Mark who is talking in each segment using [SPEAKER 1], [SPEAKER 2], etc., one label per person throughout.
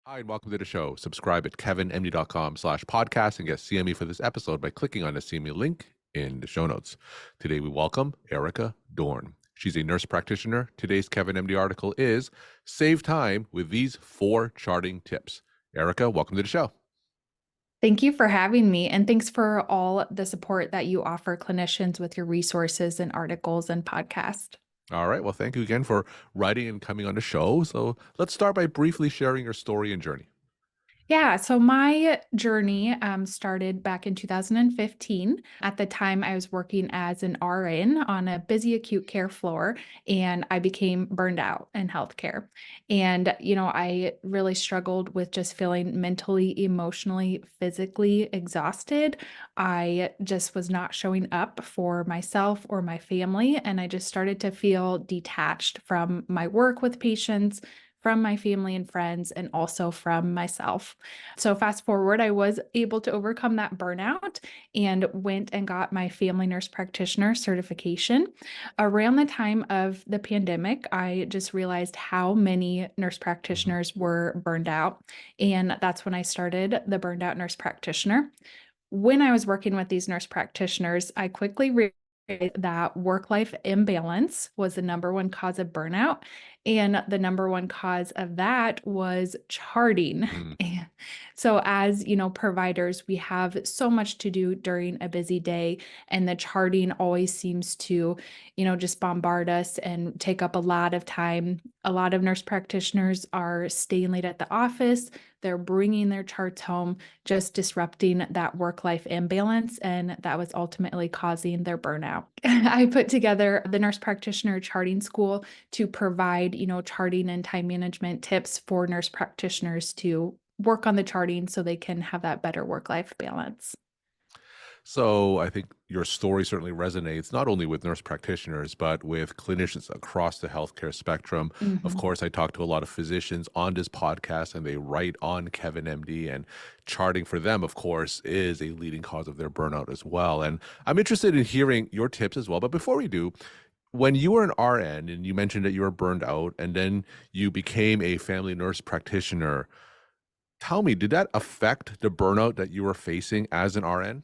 [SPEAKER 1] Hi, and welcome to the show. Subscribe at kevinmd.com/podcast and get CME for this episode by clicking on the CME link in the show notes. Today, we welcome Erica Dorn. She's a nurse practitioner. Today's KevinMD article is Save Time with These 4 Charting Tips. Erica, welcome to the show.
[SPEAKER 2] Thank you for having me, and thanks for all the support that you offer clinicians with your resources and articles and podcast.
[SPEAKER 1] All right. Well, thank you again for writing and coming on the show. So let's start by briefly sharing your story and journey.
[SPEAKER 2] Yeah, so my journey started back in 2015. At the time, I was working as an RN on a busy acute care floor, and I became burned out in healthcare. And, I really struggled with just feeling mentally, emotionally, physically exhausted. I just was not showing up for myself or my family, and I just started to feel detached from my work with patients, from my family and friends, and also from myself. So fast forward, I was able to overcome that burnout and went and got my family nurse practitioner certification. Around the time of the pandemic, I just realized how many nurse
[SPEAKER 1] Mhm.
[SPEAKER 2] practitioners were burned out. And that's when I started the Burned Out Nurse Practitioner. When I was working with these nurse practitioners, I quickly realized that work-life imbalance was the number one cause of burnout. And the number one cause of that was charting.
[SPEAKER 1] Mm.
[SPEAKER 2] And so as providers, we have so much to do during a busy day, and the charting always seems to, just bombard us and take up a lot of time. A lot of nurse practitioners are staying late at the office. They're bringing their charts home, just disrupting that work-life imbalance, and that was ultimately causing their burnout. I put together the Nurse Practitioner Charting School to provide, charting and time management tips for nurse practitioners to work on the charting so they can have that better work-life balance.
[SPEAKER 1] So I think your story certainly resonates not only with nurse practitioners, but with clinicians across the healthcare spectrum. Of
[SPEAKER 2] Mhm.
[SPEAKER 1] course, I talk to a lot of physicians on this podcast and they write on KevinMD, and charting for them, of course, is a leading cause of their burnout as well. And I'm interested in hearing your tips as well. But before we do, when you were an RN and you mentioned that you were burned out and then you became a family nurse practitioner, tell me, did that affect the burnout that you were facing as an RN?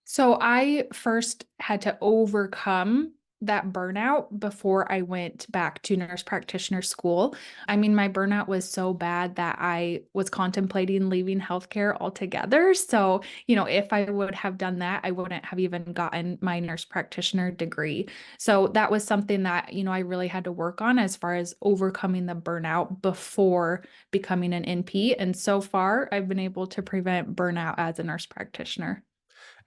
[SPEAKER 2] So I first had to overcome that burnout before I went back to nurse practitioner school. I mean, my burnout was so bad that I was contemplating leaving healthcare altogether. So, if I would have done that, I wouldn't have even gotten my nurse practitioner degree. So that was something that, I really had to work on as far as overcoming the burnout before becoming an NP. And so far, I've been able to prevent burnout as a nurse practitioner.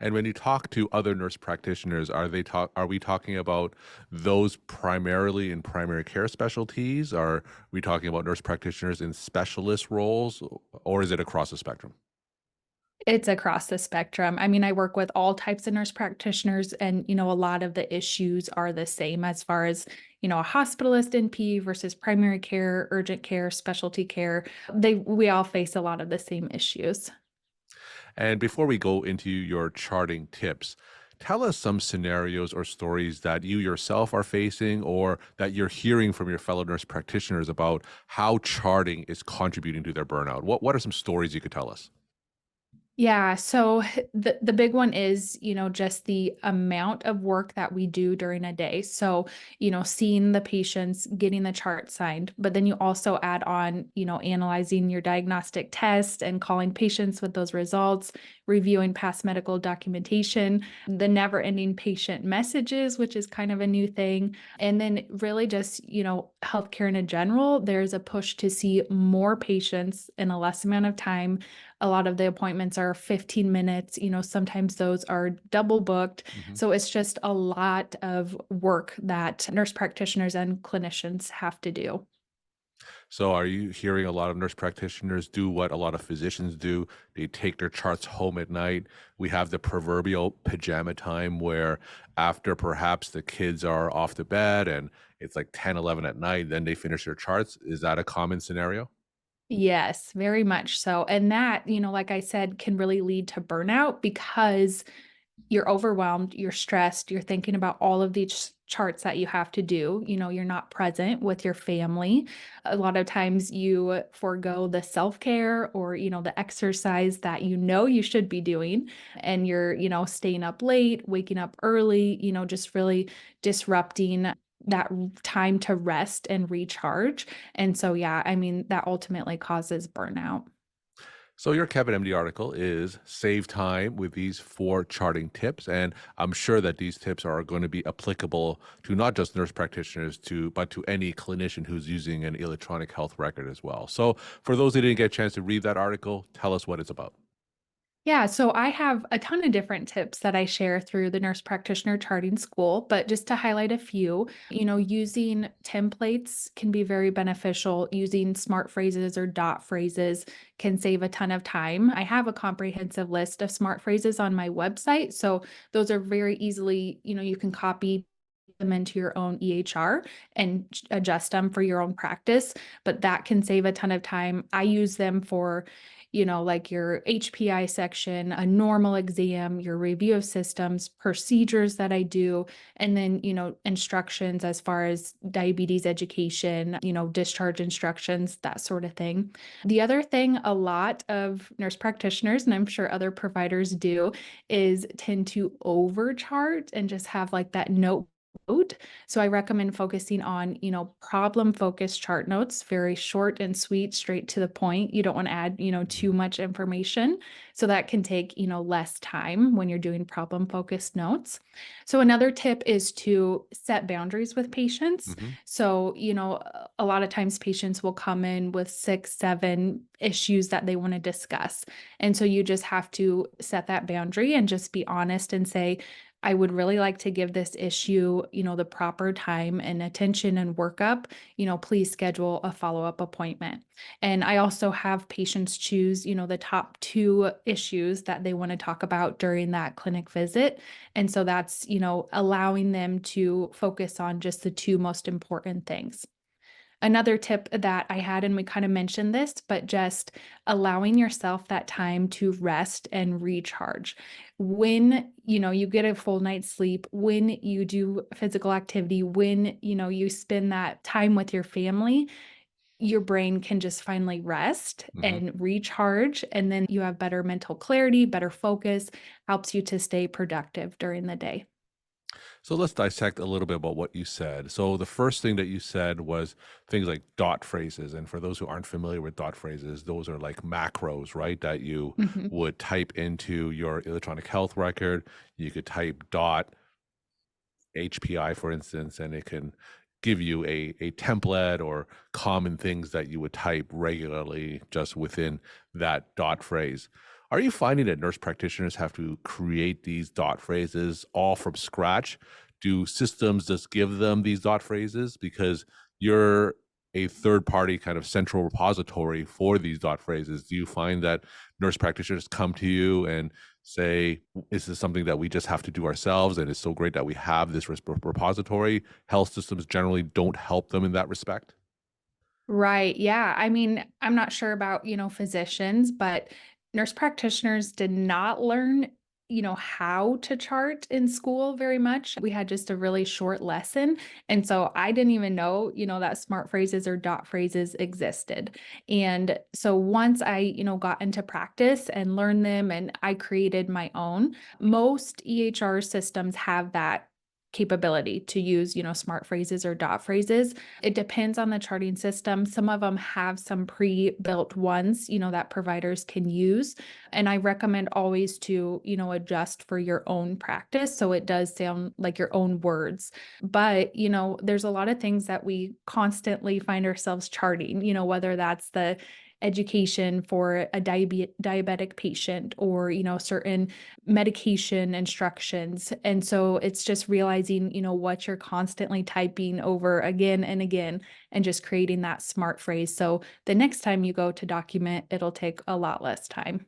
[SPEAKER 1] And when you talk to other nurse practitioners, are we talking about those primarily in primary care specialties? Are we talking about nurse practitioners in specialist roles, or is it across the spectrum?
[SPEAKER 2] It's across the spectrum. I mean, I work with all types of nurse practitioners, and a lot of the issues are the same as far as, a hospitalist NP versus primary care, urgent care, specialty care. We all face a lot of the same issues.
[SPEAKER 1] And before we go into your charting tips, tell us some scenarios or stories that you yourself are facing or that you're hearing from your fellow nurse practitioners about how charting is contributing to their burnout. What are some stories you could tell us?
[SPEAKER 2] Yeah, so the big one is, just the amount of work that we do during a day. So, seeing the patients, getting the chart signed, but then you also add on, analyzing your diagnostic test and calling patients with those results, reviewing past medical documentation, the never-ending patient messages, which is kind of a new thing. And then really just, healthcare in general, there's a push to see more patients in a less amount of time. A lot of the appointments are 15 minutes, sometimes those are double booked.
[SPEAKER 1] Mhm.
[SPEAKER 2] So it's just a lot of work that nurse practitioners and clinicians have to do.
[SPEAKER 1] So are you hearing a lot of nurse practitioners do what a lot of physicians do? They take their charts home at night. We have the proverbial pajama time where after perhaps the kids are off to bed and it's like 10, 11 at night, then they finish their charts. Is that a common scenario?
[SPEAKER 2] Yes, very much so. And that, like I said, can really lead to burnout because you're overwhelmed, you're stressed, you're thinking about all of charts that you have to do. You're not present with your family. A lot of times you forego the self-care or, the exercise that you should be doing. And you're, staying up late, waking up early, just really disrupting that time to rest and recharge. And so, yeah, I mean, that ultimately causes burnout.
[SPEAKER 1] So your Kevin MD article is save time with these 4 charting tips, and I'm sure that these tips are going to be applicable to not just nurse practitioners but to any clinician who's using an electronic health record as well. So for those who didn't get a chance to read that article, tell us what it's about.
[SPEAKER 2] Yeah, so I have a ton of different tips that I share through the nurse practitioner charting school, but just to highlight a few, using templates can be very beneficial. Using smart phrases or dot phrases can save a ton of time. I have a comprehensive list of smart phrases on my website, so those are very easily, you can copy them into your own EHR and adjust them for your own practice, but that can save a ton of time. I use them for like your HPI section, a normal exam, your review of systems, procedures that I do, and then, instructions as far as diabetes education, discharge instructions, that sort of thing. The other thing a lot of nurse practitioners, and I'm sure other providers do, is tend to overchart and just have like that note. So I recommend focusing on, problem focused chart notes, very short and sweet, straight to the point. You don't want to add, too much information. So that can take, less time when you're doing problem focused notes. So another tip is to set boundaries with patients.
[SPEAKER 1] Mm-hmm.
[SPEAKER 2] So, a lot of times patients will come in with 6, 7 issues that they want to discuss. And so you just have to set that boundary and just be honest and say, I would really like to give this issue, the proper time and attention and workup. Please schedule a follow-up appointment. And I also have patients choose, the top 2 issues that they want to talk about during that clinic visit. And so that's, allowing them to focus on just the 2 most important things. Another tip that I had, and we kind of mentioned this, but just allowing yourself that time to rest and recharge. When, you get a full night's sleep, when you do physical activity, when, you spend that time with your family, your brain can just finally rest
[SPEAKER 1] Mm-hmm.
[SPEAKER 2] and recharge. And then you have better mental clarity, better focus, helps you to stay productive during the day.
[SPEAKER 1] So let's dissect a little bit about what you said. So the first thing that you said was things like dot phrases. And for those who aren't familiar with dot phrases, those are like macros, right? That you
[SPEAKER 2] Mhm.
[SPEAKER 1] would type into your electronic health record. You could type dot HPI, for instance, and it can give you a template or common things that you would type regularly just within that dot phrase. Are you finding that nurse practitioners have to create these dot phrases all from scratch? Do systems just give them these dot phrases because you're a third party kind of central repository for these dot phrases? Do you find that nurse practitioners come to you and say, is this something that we just have to do ourselves? And it's so great that we have this repository. Health systems generally don't help them in that respect.
[SPEAKER 2] Right. Yeah. I mean, I'm not sure about, physicians, but nurse practitioners did not learn, how to chart in school very much. We had just a really short lesson. And so I didn't even know, that smart phrases or dot phrases existed. And so once I, got into practice and learned them and I created my own, most EHR systems have that capability to use, smart phrases or dot phrases. It depends on the charting system. Some of them have some pre-built ones, that providers can use. And I recommend always to, adjust for your own practice so it does sound like your own words. But, there's a lot of things that we constantly find ourselves charting, whether that's the education for a diabetic patient or, certain medication instructions. And so it's just realizing, what you're constantly typing over again and again and just creating that smart phrase. So the next time you go to document, it'll take a lot less time.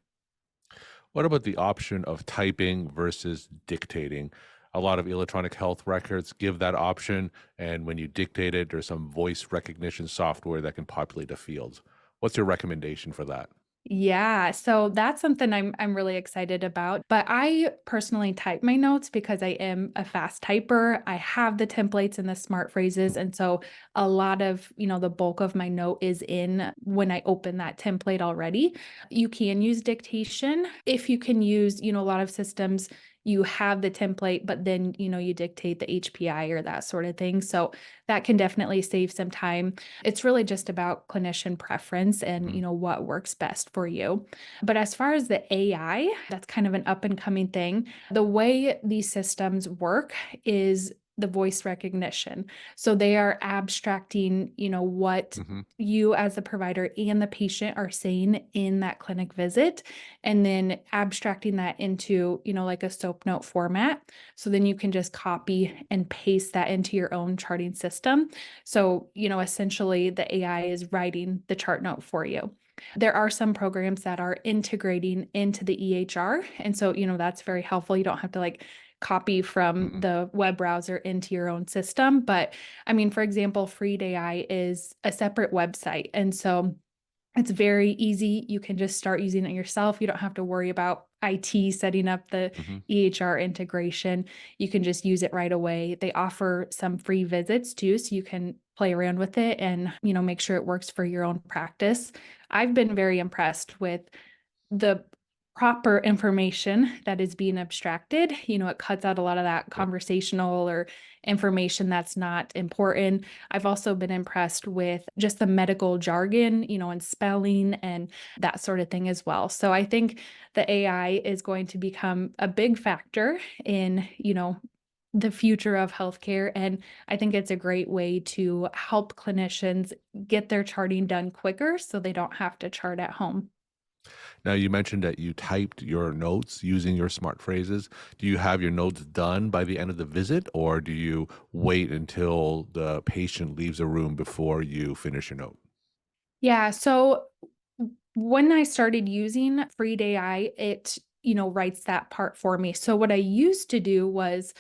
[SPEAKER 1] What about the option of typing versus dictating? A lot of electronic health records give that option. And when you dictate it, there's some voice recognition software that can populate the fields. What's your recommendation for that?
[SPEAKER 2] Yeah, so that's something I'm really excited about. But I personally type my notes because I am a fast typer. I have the templates and the smart phrases, and so a lot of, the bulk of my note is in when I open that template already. You can use dictation if you can use, a lot of systems you have the template, but then, you dictate the HPI or that sort of thing. So that can definitely save some time. It's really just about clinician preference and,
[SPEAKER 1] Mhm.
[SPEAKER 2] what works best for you. But as far as the AI, that's kind of an up and coming thing. The way these systems work is the voice recognition. So they are abstracting, what
[SPEAKER 1] Mhm.
[SPEAKER 2] you as the provider and the patient are saying in that clinic visit, and then abstracting that into, like a SOAP note format. So then you can just copy and paste that into your own charting system. So, essentially the AI is writing the chart note for you. There are some programs that are integrating into the EHR. And so, that's very helpful. You don't have to like copy from
[SPEAKER 1] Mhm.
[SPEAKER 2] the web browser into your own system. But I mean, for example, Freed AI is a separate website. And so it's very easy. You can just start using it yourself. You don't have to worry about IT setting up the
[SPEAKER 1] Mhm.
[SPEAKER 2] EHR integration. You can just use it right away. They offer some free visits too, so you can play around with it and, make sure it works for your own practice. I've been very impressed with the proper information that is being abstracted. It cuts out a lot of that
[SPEAKER 1] Sure.
[SPEAKER 2] conversational or information that's not important. I've also been impressed with just the medical jargon, and spelling and that sort of thing as well. So I think the AI is going to become a big factor in, the future of healthcare. And I think it's a great way to help clinicians get their charting done quicker so they don't have to chart at home.
[SPEAKER 1] Now, you mentioned that you typed your notes using your smart phrases. Do you have your notes done by the end of the visit, or do you wait until the patient leaves a room before you finish your note?
[SPEAKER 2] Yeah, so when I started using Freed AI, it, writes that part for me. So what I used to do was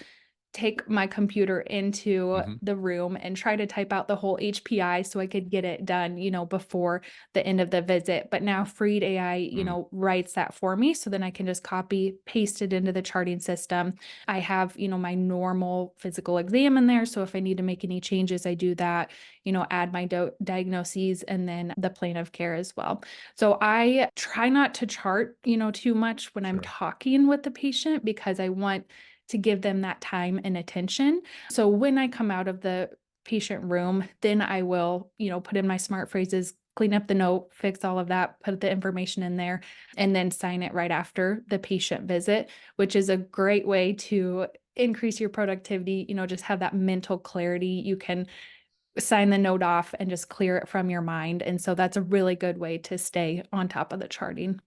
[SPEAKER 2] take my computer into
[SPEAKER 1] Mhm.
[SPEAKER 2] the room and try to type out the whole HPI so I could get it done, before the end of the visit. But now Freed AI,
[SPEAKER 1] Mm.
[SPEAKER 2] writes that for me. So then I can just copy, paste it into the charting system. I have, my normal physical exam in there. So if I need to make any changes, I do that, add my diagnoses and then the plan of care as well. So I try not to chart, too much when I'm
[SPEAKER 1] Sure.
[SPEAKER 2] talking with the patient because I want to give them that time and attention. So when I come out of the patient room, then I will, put in my smart phrases, clean up the note, fix all of that, put the information in there, and then sign it right after the patient visit, which is a great way to increase your productivity, just have that mental clarity. You can sign the note off and just clear it from your mind. And so that's a really good way to stay on top of the charting.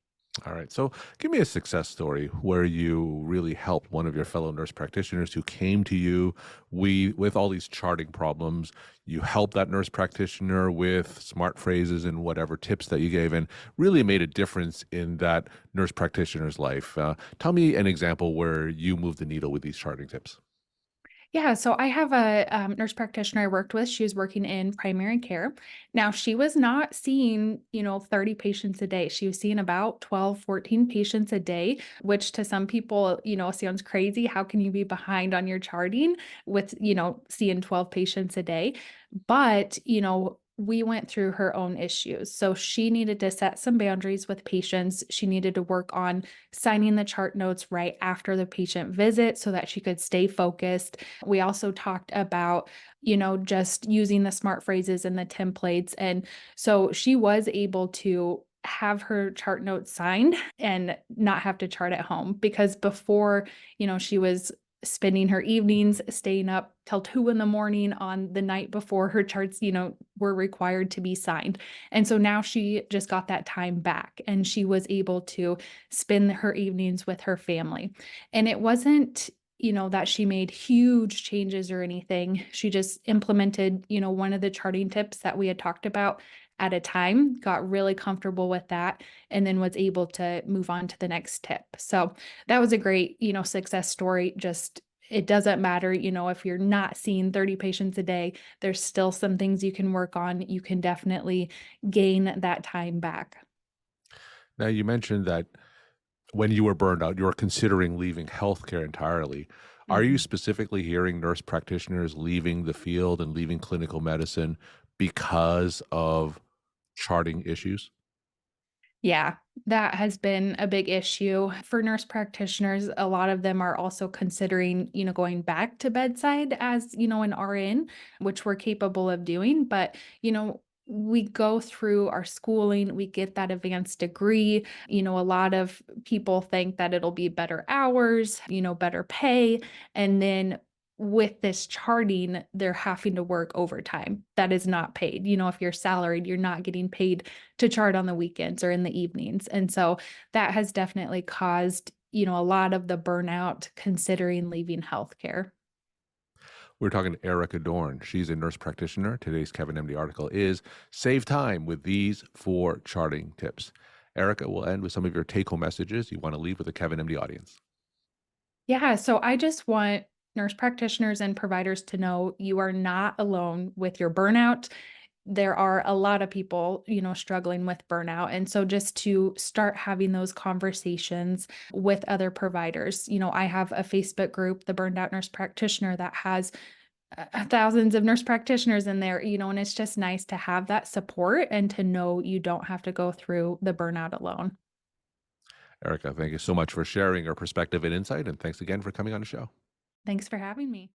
[SPEAKER 1] All right. So give me a success story where you really helped one of your fellow nurse practitioners who came to you with all these charting problems. You helped that nurse practitioner with smart phrases and whatever tips that you gave, and really made a difference in that nurse practitioner's life. Tell me an example where you moved the needle with these charting tips.
[SPEAKER 2] Yeah, so I have a nurse practitioner I worked with. She was working in primary care. Now, she was not seeing, 30 patients a day. She was seeing about 12, 14 patients a day, which to some people, sounds crazy. How can you be behind on your charting with, seeing 12 patients a day? But, we went through her own issues. So she needed to set some boundaries with patients. She needed to work on signing the chart notes right after the patient visit so that she could stay focused. We also talked about, just using the smart phrases and the templates. And so she was able to have her chart notes signed and not have to chart at home because before, she was spending her evenings staying up till 2 in the morning on the night before her charts, were required to be signed. And so now she just got that time back and she was able to spend her evenings with her family. And it wasn't, that she made huge changes or anything. She just implemented, one of the charting tips that we had talked about at a time, got really comfortable with that, and then was able to move on to the next tip. So that was a great, success story. Just it doesn't matter, if you're not seeing 30 patients a day, there's still some things you can work on. You can definitely gain that time back.
[SPEAKER 1] Now, you mentioned that when you were burned out, you were considering leaving healthcare entirely. Are you
[SPEAKER 2] Mhm.
[SPEAKER 1] specifically hearing nurse practitioners leaving the field and leaving clinical medicine because of charting issues?
[SPEAKER 2] Yeah, that has been a big issue for nurse practitioners. A lot of them are also considering, going back to bedside as, an RN, which we're capable of doing. But, we go through our schooling, we get that advanced degree. A lot of people think that it'll be better hours, better pay. And then with this charting, they're having to work overtime that is not paid. If you're salaried, you're not getting paid to chart on the weekends or in the evenings. And so that has definitely caused, a lot of the burnout considering leaving healthcare.
[SPEAKER 1] We're talking to Erica Dorn. She's a nurse practitioner. Today's Kevin MD article is Save Time with These Four Charting Tips. Erica, will end with some of your take home messages you want to leave with the Kevin MD audience.
[SPEAKER 2] Yeah, so I just want nurse practitioners and providers to know you are not alone with your burnout. There are a lot of people, struggling with burnout. And so just to start having those conversations with other providers. I have a Facebook group, the Burned Out Nurse Practitioner, that has thousands of nurse practitioners in there, and it's just nice to have that support and to know you don't have to go through the burnout alone.
[SPEAKER 1] Erica, thank you so much for sharing your perspective and insight. And thanks again for coming on the show.
[SPEAKER 2] Thanks for having me.